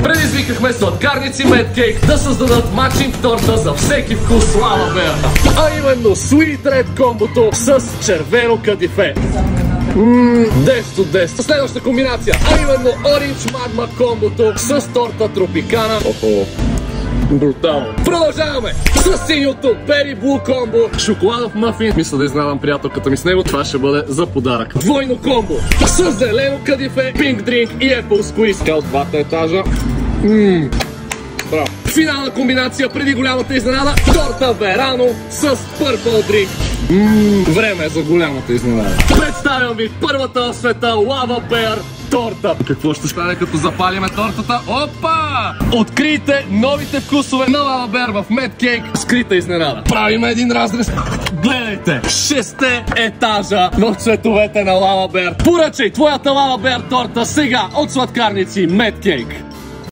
Предизвикахме сладкарници Mad Cake да създадат матчинг торта за всеки вкус Lava Bear. А именно Sweet Red комбото с червено кадифе. 10 от 10. Следващата комбинация, а именно Orange Magma комбото с торта Тропикана. Брутално. Продължаваме с синьото Berry Blue комбо, шоколадов мафин. Мисля да изненадам приятелката ми с него. Това ще бъде за подарък. Двойно комбо с зелено кадифе, Pink Drink и Apple Squeeze. Тя от двата етажа. Браво. Финална комбинация преди голямата изненада. Торта Верано с Purple Drink. Време е за голямата изненада. Представям ви първата в света Lava Bear торта. Какво ще стане като запалиме тортата? Опа! Открийте новите вкусове на Lava Bear в Mad Cake. Скрита изненада. Правиме един разрез. Гледайте! 6 етажа в цветовете на Lava Bear. Поръчай твоята Lava Bear торта сега от сладкарници Mad Cake.